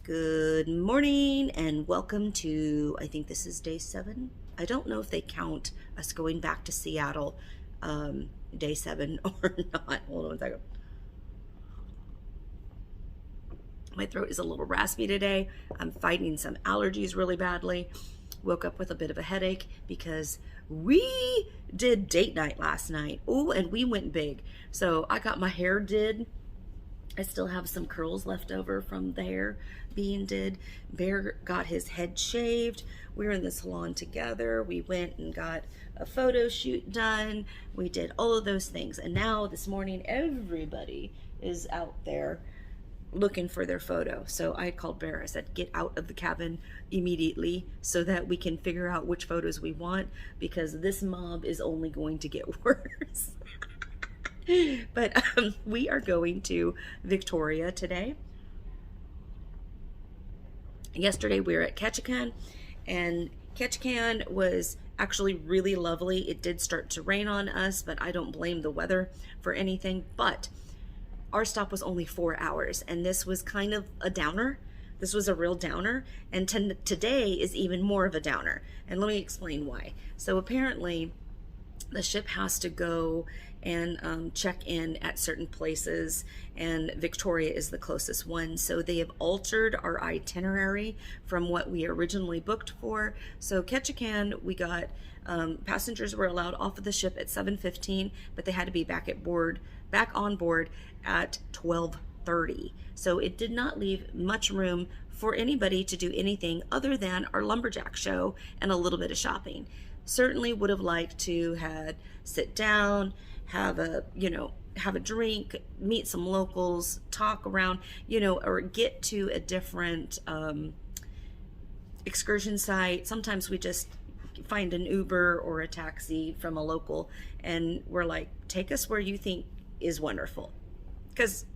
Good morning and welcome to, I think this is day 7. I don't know if they count us going back to Seattle day 7 or not. Hold on one second. My throat is a little raspy today. I'm fighting some allergies really badly. Woke up with a bit of a headache because we did date night last night. Oh, and we went big. So I got my hair did. I still have some curls left over from the hair being did. Bear got his head shaved. We were in the salon together. We went and got a photo shoot done. We did all of those things. And now this morning, everybody is out there looking for their photo. So I called Bear. I said, get out of the cabin immediately so that we can figure out which photos we want, because this mob is only going to get worse. But we are going to Victoria today. Yesterday we were at Ketchikan, and Ketchikan was actually really lovely. It did start to rain on us, but I don't blame the weather for anything. But our stop was only 4 hours, and this was kind of a downer. This was a real downer, and today is even more of a downer. And let me explain why. So apparently the ship has to go and check in at certain places, and Victoria is the closest one. So they have altered our itinerary from what we originally booked for. So Ketchikan, we got passengers were allowed off of the ship at 7:15, but they had to be back on board at 12:30. So it did not leave much room for anybody to do anything other than our lumberjack show and a little bit of shopping. Certainly would have liked to had sit down, have a drink, meet some locals, talk around, or get to a different excursion site. Sometimes we just find an Uber or a taxi from a local and we're like, take us where you think is wonderful. Because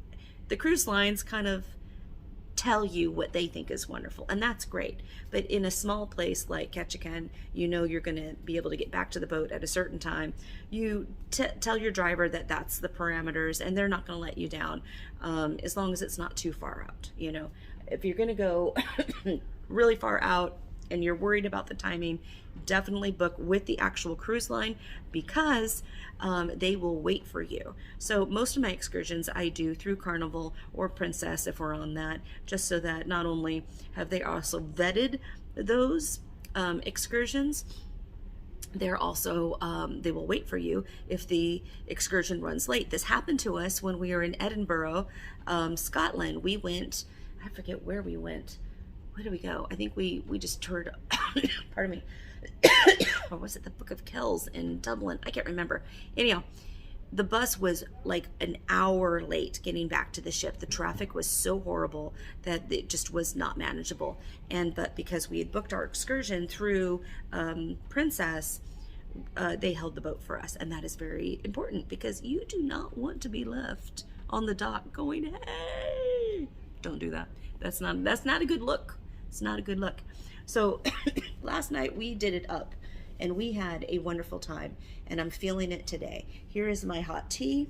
the cruise lines kind of tell you what they think is wonderful, and that's great. But in a small place like Ketchikan, you're going to be able to get back to the boat at a certain time. You tell your driver that that's the parameters, and they're not going to let you down as long as it's not too far out. If you're going to go really far out and you're worried about the timing, definitely book with the actual cruise line, because they will wait for you. So most of my excursions I do through Carnival or Princess if we're on that, just so that not only have they also vetted those excursions, they're also they will wait for you if the excursion runs late. This happened to us when we were in Edinburgh, Scotland. We went, I forget where we went. Where did we go? I think we just toured pardon me. Or was it the Book of Kells in Dublin? I can't remember. Anyhow, the bus was like an hour late getting back to the ship. The traffic was so horrible that it just was not manageable. But because we had booked our excursion through Princess, they held the boat for us, and that is very important, because you do not want to be left on the dock going, hey. Don't do that. That's not a good look. It's not a good look. So last night we did it up and we had a wonderful time, and I'm feeling it today. Here is my hot tea.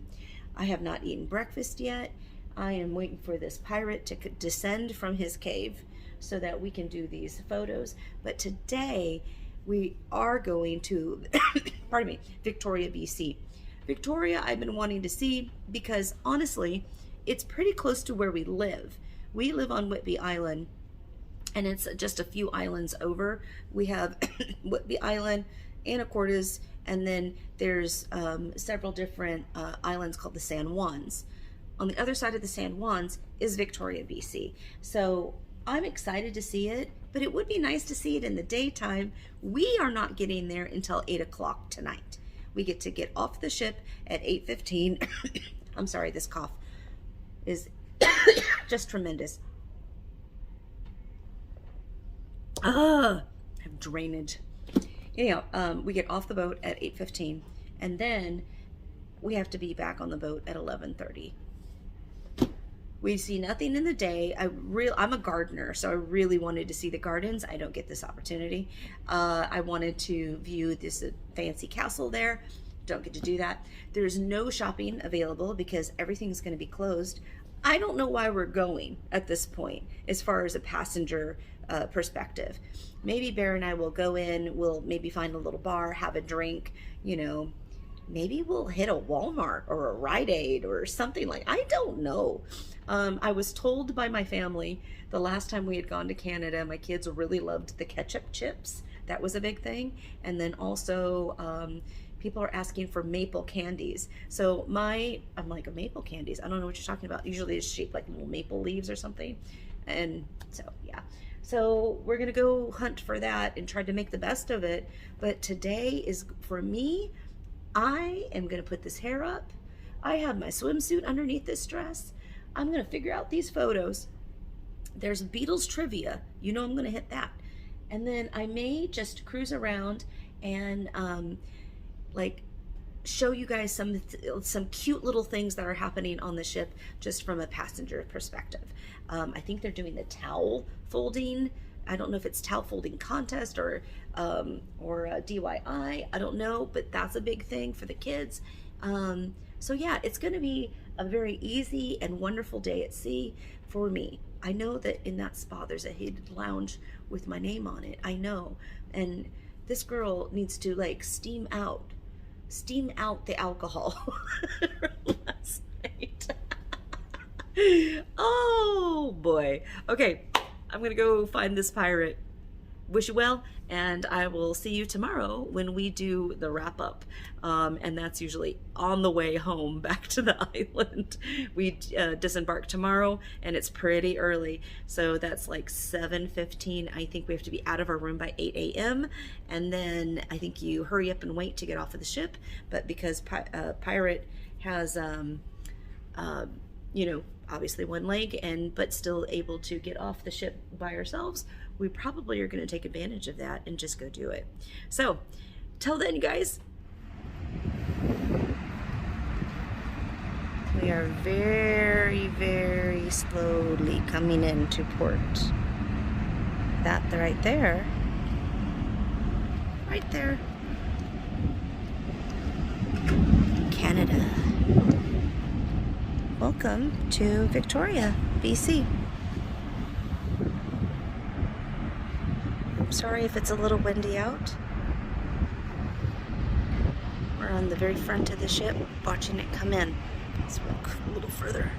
I have not eaten breakfast yet. I am waiting for this pirate to descend from his cave so that we can do these photos. But today we are going to, pardon me, Victoria, BC. Victoria I've been wanting to see because honestly, it's pretty close to where we live. We live on Whidbey Island, and it's just a few islands over. We have Whidbey Island, Anacortes, and then there's several different islands called the San Juans. On the other side of the San Juans is Victoria, BC. So I'm excited to see it, but it would be nice to see it in the daytime. We are not getting there until 8 o'clock tonight. We get to get off the ship at 8:15. I'm sorry, this cough is just tremendous. I have drainage. Anyhow, we get off the boat at 8:15, and then we have to be back on the boat at 11:30. We see nothing in the day. I'm a gardener, so I really wanted to see the gardens. I don't get this opportunity. I wanted to view this fancy castle there. Don't get to do that. There's no shopping available because everything's going to be closed I don't know why we're going at this point as far as a passenger perspective. Maybe Bear and I will go in, we'll maybe find a little bar, have a drink, you know, maybe we'll hit a Walmart or a Rite Aid or something. Like, I don't know. I was told by my family the last time we had gone to Canada, my kids really loved the ketchup chips. That was a big thing. And then also, people are asking for maple candies. So I'm like, a maple candies? I don't know what you're talking about. Usually it's shaped like little maple leaves or something. And so, yeah. So we're gonna go hunt for that and try to make the best of it. But today is, for me, I am gonna put this hair up. I have my swimsuit underneath this dress. I'm gonna figure out these photos. There's Beatles trivia. You know I'm gonna hit that. And then I may just cruise around and like show you guys some cute little things that are happening on the ship just from a passenger perspective. I think they're doing the towel folding. I don't know if it's towel folding contest or DIY. I don't know, but that's a big thing for the kids. So yeah, it's going to be a very easy and wonderful day at sea for me. I know that in that spa there's a heated lounge with my name on it. I know, and this girl needs to like steam out the alcohol last night. Oh boy. Okay, I'm gonna go find this pirate. Wish you well, and I will see you tomorrow when we do the wrap up. And that's usually on the way home back to the island. We disembark tomorrow, and it's pretty early, so that's like 7:15. I think we have to be out of our room by 8 a.m. and then I think you hurry up and wait to get off of the ship. But because pirate has you know, obviously one leg, but still able to get off the ship by ourselves, we probably are going to take advantage of that and just go do it. So till then, you guys, we are very, very slowly coming into port. That right there, Canada. Welcome to Victoria, BC. Sorry if it's a little windy out. We're on the very front of the ship, watching it come in. Let's walk a little further.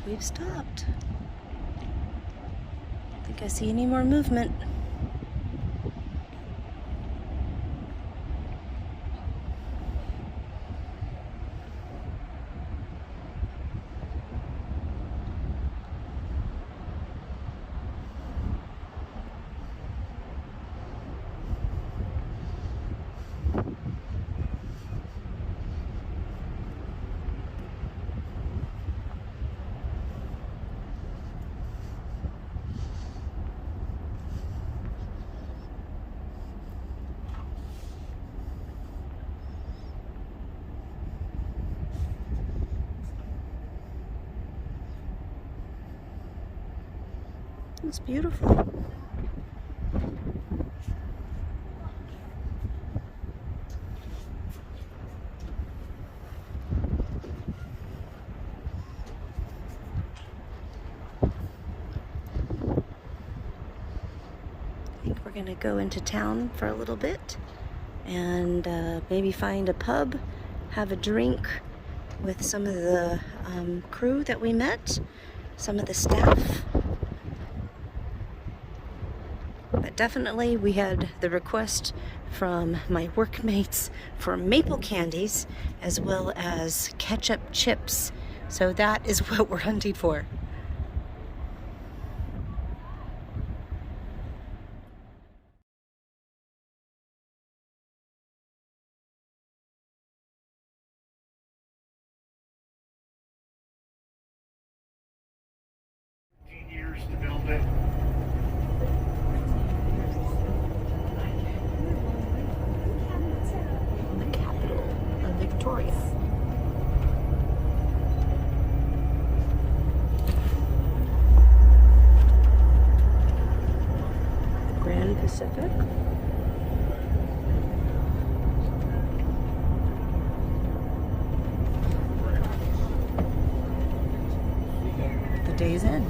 We've stopped. I don't think I see any more movement. It's beautiful. I think we're gonna go into town for a little bit and maybe find a pub, have a drink with some of the crew that we met, some of the staff. But definitely we had the request from my workmates for maple candies as well as ketchup chips. So that is what we're hunting for. Years The capital of Victoria. Grand Pacific. The day's end.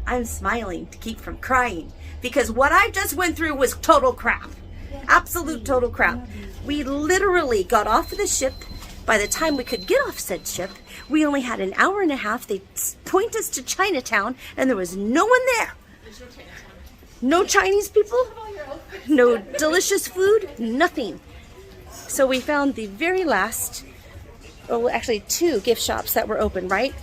I'm smiling to keep from crying because what I just went through was total crap. Absolute total crap. We literally got off of the ship. By the time we could get off said ship, we only had an hour and a half. They point us to Chinatown and there was no one there. No Chinese people, no delicious food, nothing. So we found the very last, oh, actually 2 gift shops that were open, right?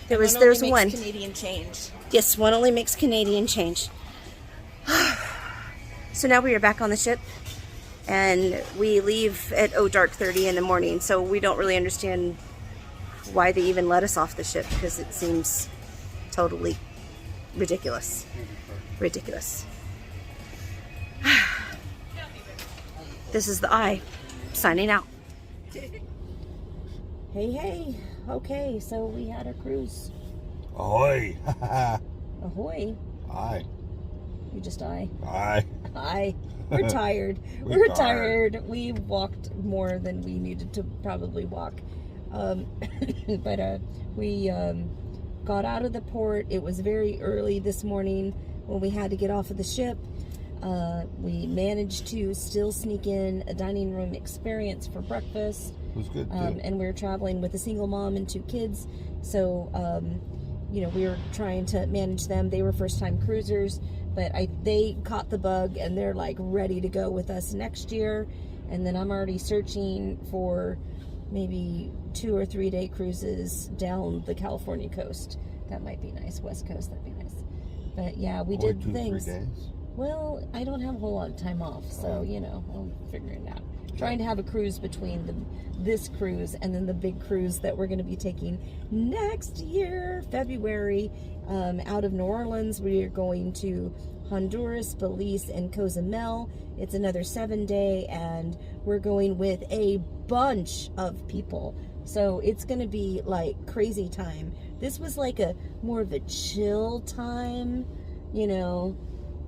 There's one. Canadian change. Yes, one only makes Canadian change. So now we are back on the ship and we leave at dark 30 in the morning. So we don't really understand why they even let us off the ship because it seems totally ridiculous. Ridiculous. This is the Eye signing out. Hey. Okay, so we had a cruise. Ahoy! Ahoy. Aye. You just aye. Aye. Aye. We're tired. We're tired. We walked more than we needed to probably walk. But we got out of the port. It was very early this morning when we had to get off of the ship. We managed to still sneak in a dining room experience for breakfast. It was good, too. And we were traveling with a single mom and 2 kids. So, you know, we were trying to manage them. They were first-time cruisers, but they caught the bug and they're like ready to go with us next year. And then I'm already searching for maybe 2 or 3 day cruises down the California coast. That might be nice. West Coast, that'd be nice. But yeah, we did 2 or 3 things. days? Well, I don't have a whole lot of time off, so, you know, I'll figure it out. Trying to have a cruise between this cruise and then the big cruise that we're going to be taking next year, February, out of New Orleans. We are going to Honduras, Belize, and Cozumel. It's another 7-day, and we're going with a bunch of people. So it's going to be like crazy time. This was like a more of a chill time, you know,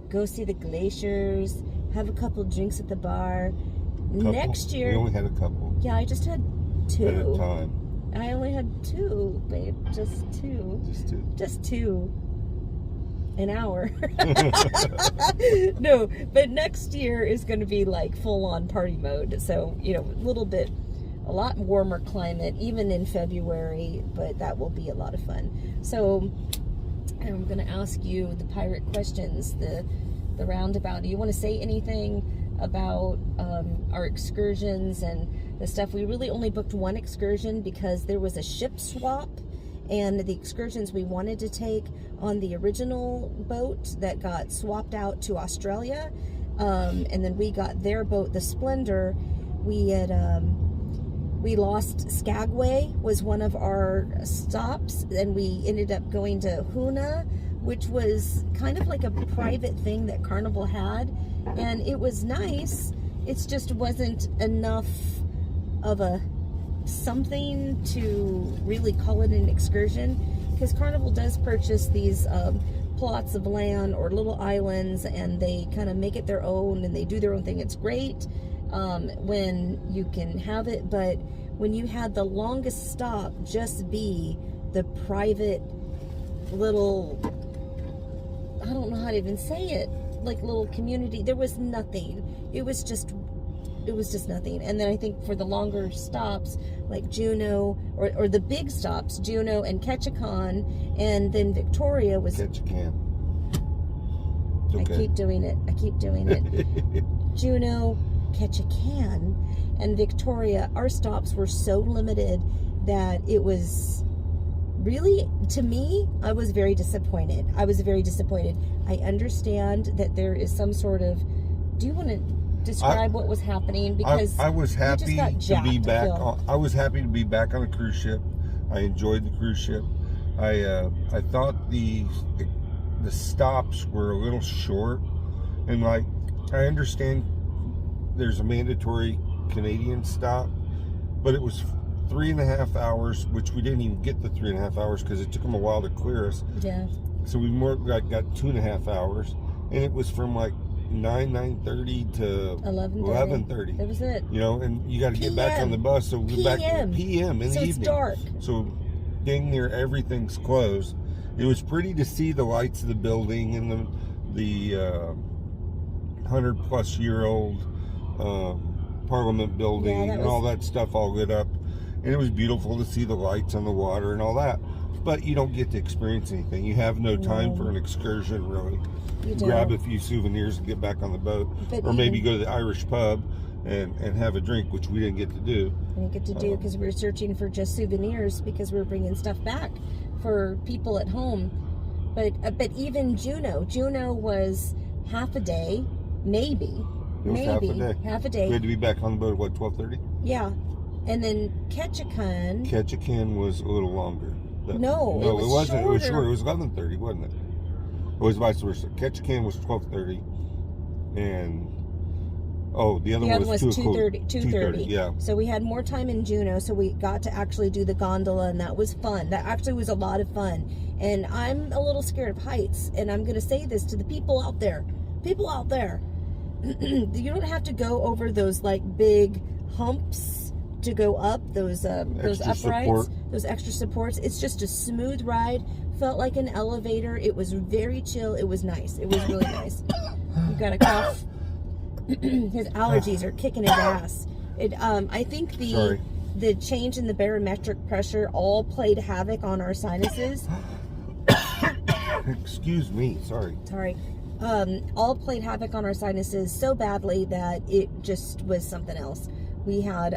go see the glaciers, have a couple drinks at the bar. Next year, we only had a couple. Yeah, I just had 2 at a time. I only had 2, babe. Just 2. Just 2. An hour. No, but next year is going to be like full-on party mode. So, you know, a lot warmer climate, even in February, but that will be a lot of fun. So, I'm going to ask you the pirate questions, the roundabout. Do you want to say anything about our excursions and the stuff? We really only booked 1 excursion because there was a ship swap, and the excursions we wanted to take on the original boat that got swapped out to Australia, and then we got their boat, the Splendor. We lost Skagway was one of our stops, and we ended up going to Hoona, which was kind of like a private thing that Carnival had, and it was nice. It just wasn't enough of a something to really call it an excursion, because Carnival does purchase these plots of land or little islands, and they kind of make it their own and they do their own thing. It's great when you can have it, but when you had the longest stop just be the private little, I don't know how to even say it, like little community, there was nothing. It was just nothing. And then I think for the longer stops, like Juneau, or the big stops, Juneau and Ketchikan, and then Victoria was... Ketchikan. Okay. I keep doing it. Juneau, Ketchikan, and Victoria, our stops were so limited that it was really, to me, I was very disappointed. I understand that there is some sort of, do you want to describe what was happening? Because I was happy to be back. I was happy to be back on a cruise ship. I enjoyed the cruise ship. I thought the stops were a little short, and like I understand there's a mandatory Canadian stop, but it was 3.5 hours, which we didn't even get the 3.5 hours because it took them a while to clear us. Yeah. So we got 2.5 hours, and it was from like 9:30 to 11:30. That was it. You know, and you got to get back on the bus. So we're back PM in the evening. It's dark. So dang near everything's closed. It was pretty to see the lights of the building and the 100-plus-year-old Parliament building and all that stuff all lit up. And it was beautiful to see the lights on the water and all that. But you don't get to experience anything. You have no time for an excursion, really. You don't. Grab a few souvenirs and get back on the boat. Or maybe go to the Irish pub and have a drink, which we didn't get to do. We didn't get to do because we were searching for just souvenirs because we were bringing stuff back for people at home. But even Juneau was half a day, maybe. Half a day. We had to be back on the boat at what, 12:30? Yeah. And then Ketchikan was a little longer. No, it wasn't. Shorter. It was short. It was 11:30, wasn't it? It was vice versa. Ketchikan was 12:30, and the other one was 2:30. Yeah. So we had more time in Juneau, so we got to actually do the gondola, and that was fun. That actually was a lot of fun. And I'm a little scared of heights, and I'm going to say this to the people out there. You don't have to go over those like big humps to go up those uprights, those extra supports. It's just a smooth ride. Felt like an elevator. It was very chill. It was nice. It was really nice. You got a cough. His allergies are kicking his ass. I think the change in the barometric pressure all played havoc on our sinuses. Excuse me. Sorry. All played havoc on our sinuses so badly that it just was something else. We had,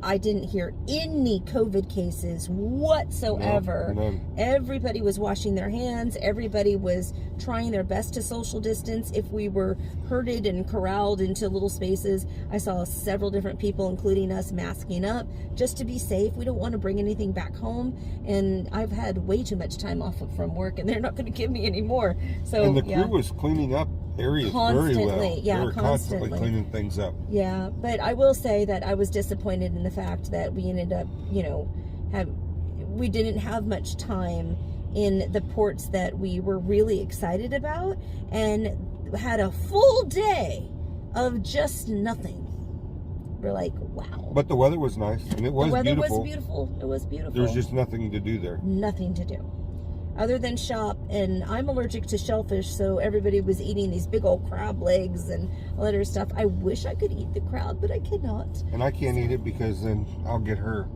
I didn't hear any COVID cases whatsoever. No, none. Everybody was washing their hands. Everybody was trying their best to social distance. If we were herded and corralled into little spaces, I saw several different people, including us, masking up just to be safe. We don't want to bring anything back home. And I've had way too much time off from work, and they're not going to give me any more. So, and the crew was cleaning up areas very well. Yeah, they were constantly cleaning things up. Yeah, but I will say that I was disappointed in the fact that we ended up, we didn't have much time in the ports that we were really excited about, and had a full day of just nothing. We're like, wow. But the weather was nice, and it was beautiful. The weather was beautiful. It was beautiful. There was just nothing to do there. Nothing to do. Other than shop, and I'm allergic to shellfish, so everybody was eating these big old crab legs and all that other stuff. I wish I could eat the crab, but I cannot. And I can't eat it because then I'll get her.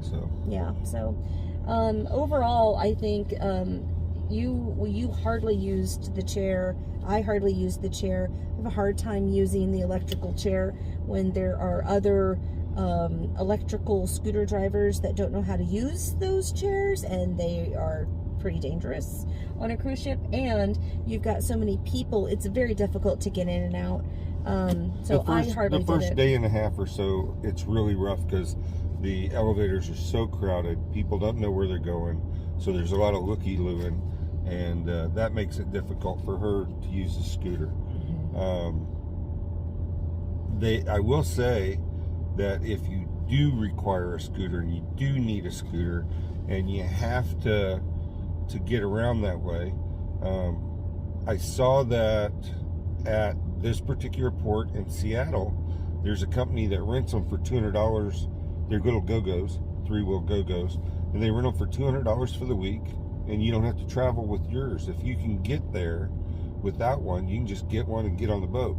So. Yeah, so overall, I think you hardly used the chair. I hardly used the chair. I have a hard time using the electrical chair when there are other electrical scooter drivers that don't know how to use those chairs, and they are pretty dangerous on a cruise ship. And you've got so many people, it's very difficult to get in and out. I hardly did it. The first day and a half or so, it's really rough because the elevators are so crowded. People don't know where they're going, so there's a lot of looky-looing, and that makes it difficult for her to use the scooter. I will say that if you do require a scooter and you do need a scooter and you have to get around that way, I saw that at this particular port in Seattle, there's a company that rents them for $200. They're little go-go's, 3-wheel go-go's, and they rent them for $200 for the week, and you don't have to travel with yours. If you can get there without one, you can just get one and get on the boat.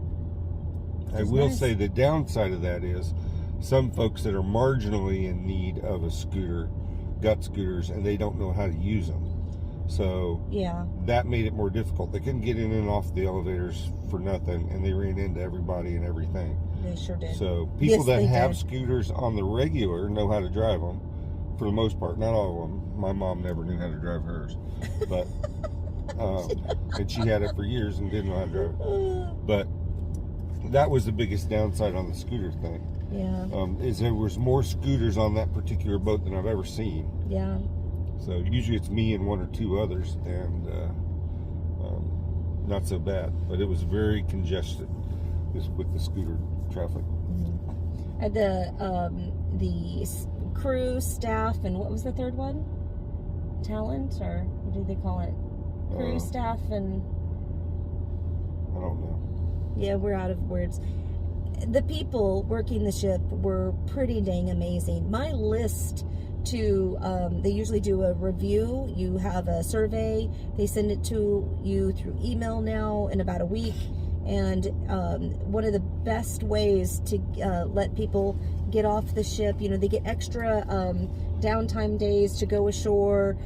I will say the downside of that is some folks that are marginally in need of a scooter got scooters and they don't know how to use them. So Yeah. that made it more difficult. They couldn't get in and off the elevators for nothing, and they ran into everybody and everything. They sure did. So people Yes, that they have did. scooters on the regular know how to drive them, for the most part. Not all of them. My mom never knew how to drive hers, but and she had it for years and didn't know how to drive it. But that was the biggest downside on the scooter thing. Yeah. Is there was more scooters on that particular boat than I've ever seen. Yeah. So usually it's me and one or two others, and not so bad. But it was very congested with the scooter traffic. And the crew, staff, and what was the third one? Talent, or what do they call it? Crew, staff, and I don't know. yeah, we're out of words. The people working the ship were pretty dang amazing. My list to, they usually do a review. You have a survey. They send it to you through email now in about a week. And one of the best ways to let people get off the ship, you know, they get extra downtime days to go ashore.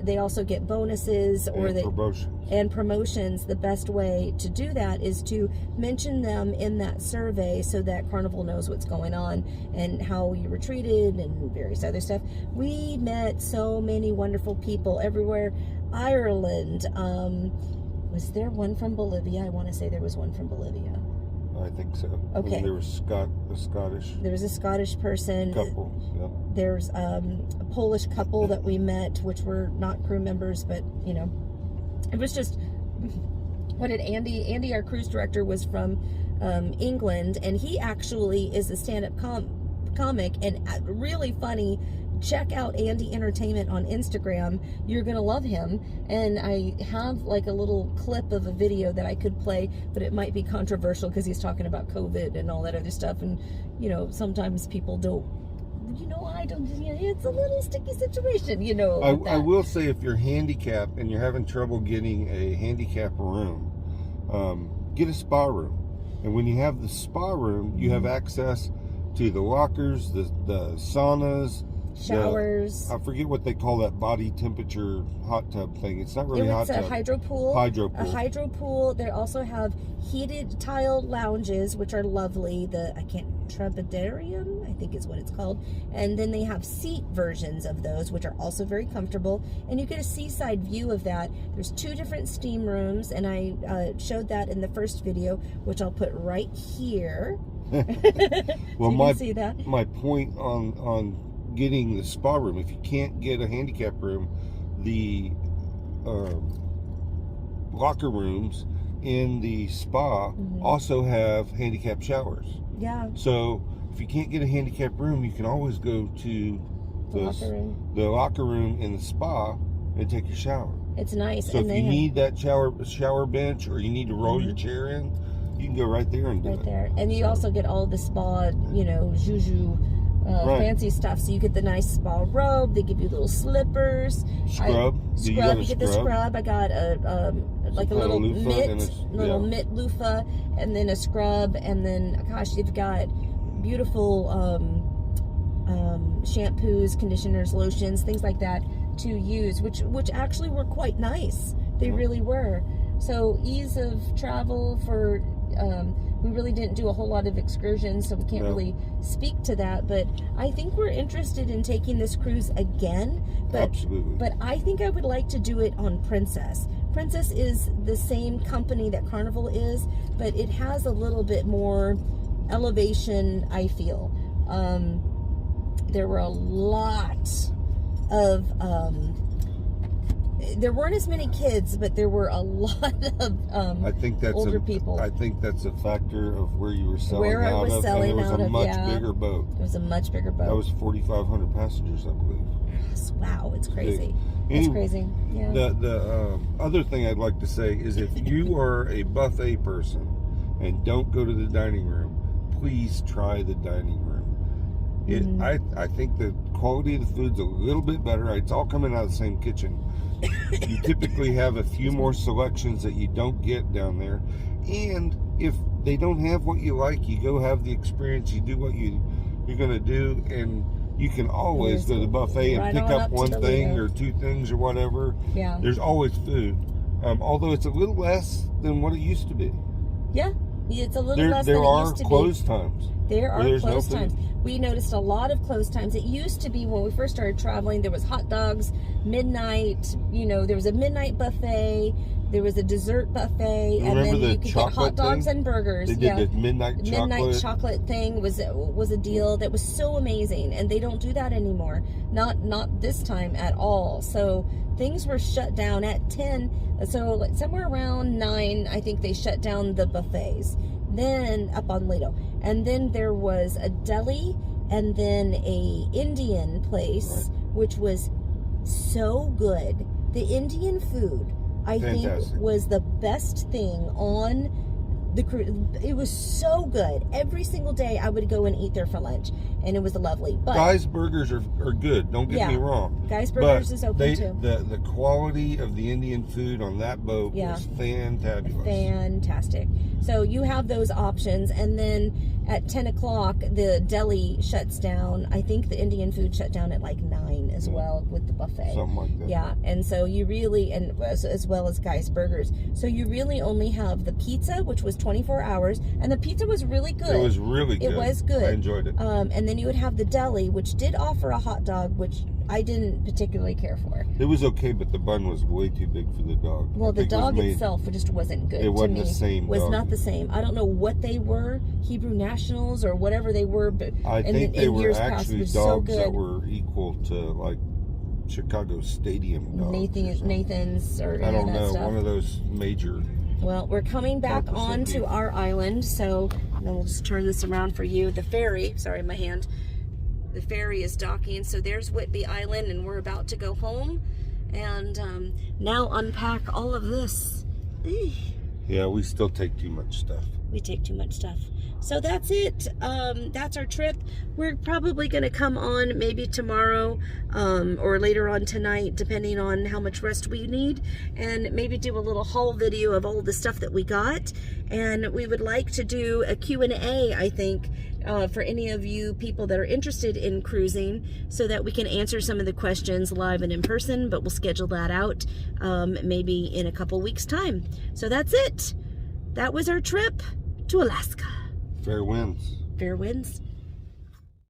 They also get bonuses and promotions. The best way to do that is to mention them in that survey so that Carnival knows what's going on and how you were treated and various other stuff. We met so many wonderful people everywhere. Ireland, was there one from Bolivia? I want to say there was one from Bolivia. I think so. Okay. And there was a Scottish. There was a Scottish person. Couple. Yeah. There's a Polish couple that we met, which were not crew members, but you know, it was just. What did Andy? Andy, our cruise director, was from England, and he actually is a stand-up comic and really funny. Check out Andy Entertainment on Instagram. You're gonna love him. And I have like a little clip of a video that I could play, but it might be controversial because he's talking about COVID and all that other stuff. And you know, sometimes people don't. You know, I don't. You know, it's a little sticky situation. You know. I will say, if you're handicapped and you're having trouble getting a handicap room, get a spa room. And when you have the spa room, you have access to the lockers, the saunas. Showers. I forget what they call that body temperature hot tub thing. It's not really hot tub. It's a hydro pool. Hydro pool. A hydro pool. They also have heated tiled lounges, which are lovely. Trapedarium, I think is what it's called. And then they have seat versions of those, which are also very comfortable. And you get a seaside view of that. There's 2 different steam rooms, and I showed that in the first video, which I'll put right here. Well, so you can see that. My point on getting the spa room, if you can't get a handicap room, the locker rooms in the spa also have handicap showers. Yeah. So if you can't get a handicap room, you can always go to the locker room in the spa and take your shower. It's nice. So if you need that shower bench, or you need to roll your chair in, you can go right there and do it. Right there. And you also get all the spa, you know, juju fancy stuff. So you get the nice spa robe. They give you little slippers. Scrub. You get the scrub. I got a little mitt loofah, and then a scrub, and then gosh, you've got beautiful shampoos, conditioners, lotions, things like that to use, which actually were quite nice. They really were. So ease of travel for. We really didn't do a whole lot of excursions, so we can't really speak to that. But I think we're interested in taking this cruise again. Absolutely. But I think I would like to do it on Princess. Princess is the same company that Carnival is, but it has a little bit more elevation, I feel. There were a lot of... there weren't as many kids, but there were a lot of I think that's older people. I think that's a factor of where you were selling out of. Where I was selling out of, it was a much bigger boat. It was a much bigger boat. That was 4,500 passengers, I believe. Yes, wow, it's crazy. It's crazy. Yeah. The other thing I'd like to say is, if you are a buffet person and don't go to the dining room, please try the dining room. I think the quality of the food's a little bit better. It's all coming out of the same kitchen. You typically have a few more selections that you don't get down there. And if they don't have what you like, you go have the experience, you do what you're going to do, and you can always go to the buffet and Right pick on up up to one the thing Lido. or two things or whatever. Yeah. There's always food. Although it's a little less than what it used to be. Yeah, it's a little less There than it are used to close be. times. There are there's no close food. times. We noticed a lot of close times. It used to be when we first started traveling, there was hot dogs, midnight, there was a midnight buffet, there was a dessert buffet, and then you could get hot dogs and burgers. They did the midnight chocolate thing was a deal that was so amazing, and they don't do that anymore. Not this time at all. So things were shut down at 10. So somewhere around 9, I think they shut down the buffets. Then up on Lido, and then there was a deli, and then a Indian place, which was so good. The Indian food, I think, was the best thing on the cruise. It was so good. Every single day I would go and eat there for lunch, and it was lovely. But Guy's Burgers are good. Don't get me wrong. Guy's Burgers is open too. The quality of the Indian food on that boat was fantabulous. Fantastic. So you have those options, and then at 10 o'clock the deli shuts down. I think the Indian food shut down at like 9 as well with the buffet. Something like that. Yeah, and so you really, and as well as Guy's Burgers. So you really only have the pizza, which was 24 hours, and the pizza was really good. It was really good. It was good. I enjoyed it. And then you would have the deli, which did offer a hot dog, which I didn't particularly care for. It was okay, but the bun was way too big for the dog. Well, the dog itself just wasn't good. It wasn't to me. the same. Was not the same. I don't know what they were, Hebrew Nationals or whatever they were, but I think they were actually dogs so that were equal to like Chicago Stadium dogs. Nathan's or I don't that know, stuff. one of those major. Well, we're coming back onto our island, so then we'll just turn this around for you. The ferry, sorry, my hand. The ferry is docking, so there's Whitby Island, and we're about to go home and now unpack all of this. Yeah, we still take too much stuff. We take too much stuff. So that's it. That's our trip. We're probably going to come on maybe tomorrow or later on tonight, depending on how much rest we need, and maybe do a little haul video of all the stuff that we got. And we would like to do a Q&A, I think, for any of you people that are interested in cruising, so that we can answer some of the questions live and in person, but we'll schedule that out maybe in a couple weeks' time. So that's it. That was our trip to Alaska. Fair winds. Fair winds.